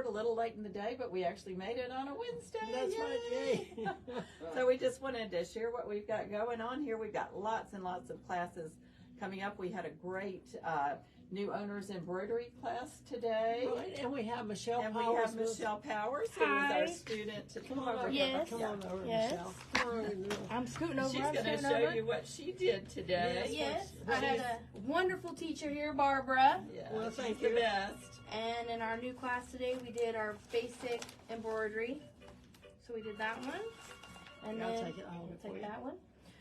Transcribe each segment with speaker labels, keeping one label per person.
Speaker 1: a little late in the day, but we actually made it on a Wednesday.
Speaker 2: That's right, yay.
Speaker 1: So we just wanted to share what we've got going on here. We've got lots and lots of classes coming up. We had a great new owners embroidery class today.
Speaker 2: Right, and we have Michelle
Speaker 1: And
Speaker 2: Powers.
Speaker 1: we have Michelle Powers, who was our student.
Speaker 2: Come on over.
Speaker 3: Yes.
Speaker 2: Come on over,
Speaker 3: Yes.
Speaker 2: Michelle. Come on over.
Speaker 3: I'm scooting over.
Speaker 1: She's
Speaker 3: I'm
Speaker 1: going to
Speaker 3: scooting
Speaker 1: show
Speaker 3: over.
Speaker 1: you what she did today.
Speaker 3: Yes, I had a wonderful teacher here, Barbara.
Speaker 1: Yeah,
Speaker 2: Well,
Speaker 1: she's
Speaker 2: thank
Speaker 1: the
Speaker 2: you.
Speaker 1: best.
Speaker 3: And in our new class today, we did our basic embroidery. So we did that one. And
Speaker 2: I'll
Speaker 3: then
Speaker 2: take it. I'll
Speaker 3: take that one.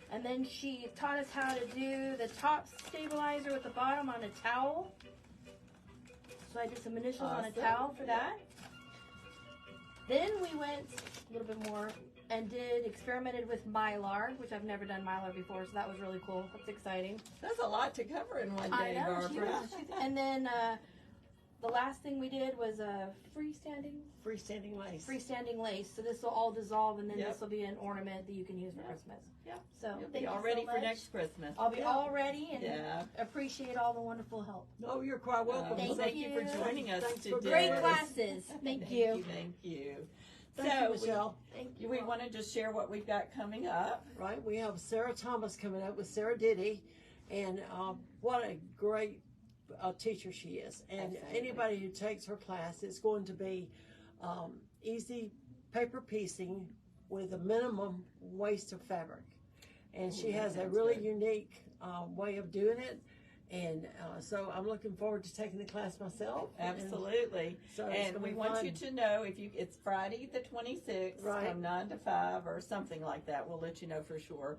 Speaker 3: And then she taught us how to do the top stabilizer with the bottom on a towel. So I did some initials on a
Speaker 1: Awesome.
Speaker 3: towel for that. Then we went a little bit more and experimented with Mylar, which I've never done Mylar before, so that was really cool. That's exciting.
Speaker 1: That's a lot to cover in one
Speaker 3: I
Speaker 1: day,
Speaker 3: know.
Speaker 1: Barbara.
Speaker 3: And then the last thing we did was a
Speaker 2: Freestanding lace.
Speaker 3: So this will all dissolve, and then
Speaker 1: Yep.
Speaker 3: this will be an ornament that you can use for Christmas.
Speaker 1: Yep.
Speaker 3: So
Speaker 1: You'll
Speaker 3: thank
Speaker 1: be
Speaker 3: you
Speaker 1: all
Speaker 3: so
Speaker 1: ready for
Speaker 3: much.
Speaker 1: next Christmas.
Speaker 3: I'll be all ready and
Speaker 1: Yeah.
Speaker 3: appreciate all the wonderful help.
Speaker 2: Oh, you're quite welcome.
Speaker 3: Thank
Speaker 1: you for
Speaker 3: you.
Speaker 1: joining us
Speaker 2: Thanks for
Speaker 1: today.
Speaker 3: Great
Speaker 2: Yes.
Speaker 3: classes. Thank you.
Speaker 1: Thank you.
Speaker 2: Thank you, Michelle.
Speaker 3: Thank you.
Speaker 1: We wanted to share what we've got coming up.
Speaker 2: Right, we have Sarah Thomas coming up with Sarah Diddy, and what a great teacher she is. And
Speaker 1: Absolutely.
Speaker 2: anybody who takes her class, it's going to be easy paper piecing with a minimum waste of fabric. And she
Speaker 1: that
Speaker 2: has a
Speaker 1: sounds
Speaker 2: really
Speaker 1: good.
Speaker 2: unique way of doing it. And so I'm looking forward to taking the class myself.
Speaker 1: Absolutely.
Speaker 2: So it's
Speaker 1: And
Speaker 2: gonna
Speaker 1: we
Speaker 2: be
Speaker 1: want
Speaker 2: fun.
Speaker 1: you to know it's Friday the 26th
Speaker 2: Right.
Speaker 1: from 9 to 5 or something like that. We'll let you know for sure.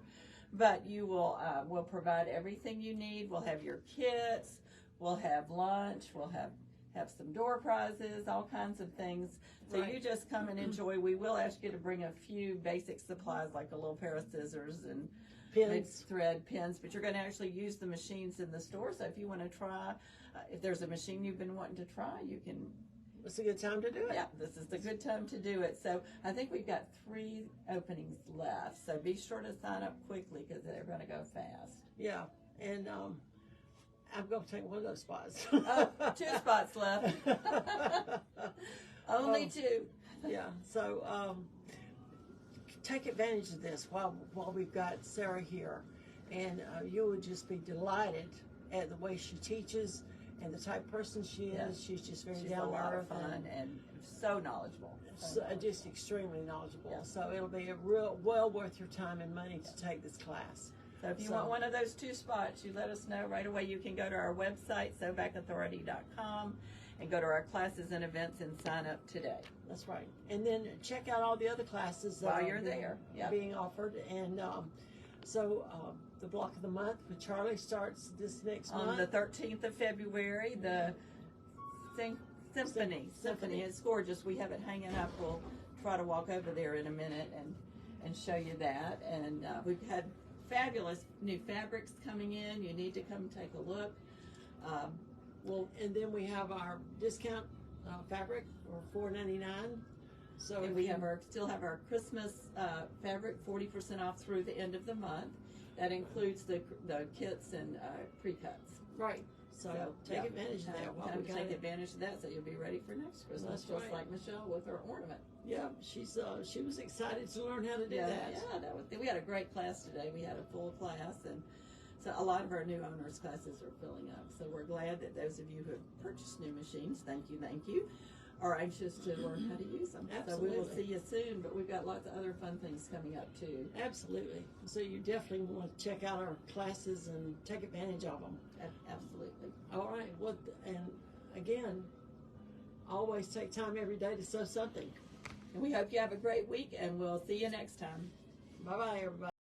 Speaker 1: But you will we'll provide everything you need. We'll have your kits. We'll have lunch. We'll have some door prizes, all kinds of things. So
Speaker 2: Right.
Speaker 1: you just come and enjoy. We will ask you to bring a few basic supplies like a little pair of scissors and maybe
Speaker 2: Pins.
Speaker 1: thread, pins, but you're going to actually use the machines in the store. So if you want to try, if there's a machine you've been wanting to try, you can.
Speaker 2: It's a good time to do it.
Speaker 1: Yeah, this is the good time to do it. So I think we've got 3 openings left. So be sure to sign up quickly because they're going to go fast.
Speaker 2: Yeah, and I'm going to take one of those spots.
Speaker 1: Oh, 2 spots left. Only 2.
Speaker 2: Yeah, so take advantage of this while we've got Sarah here, and you would just be delighted at the way she teaches and the type of person she is.
Speaker 1: Yes.
Speaker 2: She's just very
Speaker 1: She's
Speaker 2: down
Speaker 1: a
Speaker 2: to
Speaker 1: lot
Speaker 2: earth
Speaker 1: of fun and so knowledgeable.
Speaker 2: so, just extremely knowledgeable.
Speaker 1: Yeah.
Speaker 2: So it'll be a real well worth your time and money to take this class.
Speaker 1: So if you want one of those 2 spots, you let us know right away. You can go to our website, SewBackAuthority.com, and go to our classes and events and sign up today.
Speaker 2: That's right. And then check out all the other classes that
Speaker 1: While
Speaker 2: are
Speaker 1: you're there. Yep.
Speaker 2: being offered. And so the block of the month with Charlie starts this next
Speaker 1: On
Speaker 2: month.
Speaker 1: the 13th of February, the Symphony. It's gorgeous. We have it hanging up. We'll try to walk over there in a minute and show you that. And we've had fabulous new fabrics coming in. You need to come take a look.
Speaker 2: And then we have our discount fabric for $4.99. So
Speaker 1: And we still have our Christmas fabric 40% off through the end of the month. That includes the kits and pre-cuts.
Speaker 2: right. So take advantage of that while we got
Speaker 1: take
Speaker 2: it.
Speaker 1: advantage of that so you'll be ready for next Christmas.
Speaker 2: That's
Speaker 1: just
Speaker 2: right.
Speaker 1: like Michelle with her ornament.
Speaker 2: Yeah, she was excited to learn how to do that.
Speaker 1: Yeah, we had a great class today. We had a full class, and so a lot of our new owners classes are filling up. So we're glad that those of you who have purchased new machines, thank you, are anxious to learn how to use them.
Speaker 2: Absolutely.
Speaker 1: So we will see you soon, but we've got lots of other fun things coming up too.
Speaker 2: Absolutely. So you definitely want to check out our classes and take advantage of them.
Speaker 1: Absolutely.
Speaker 2: All right. Well, and again, always take time every day to sew something.
Speaker 1: And we hope you have a great week, and we'll see you next time.
Speaker 2: Bye-bye, everybody.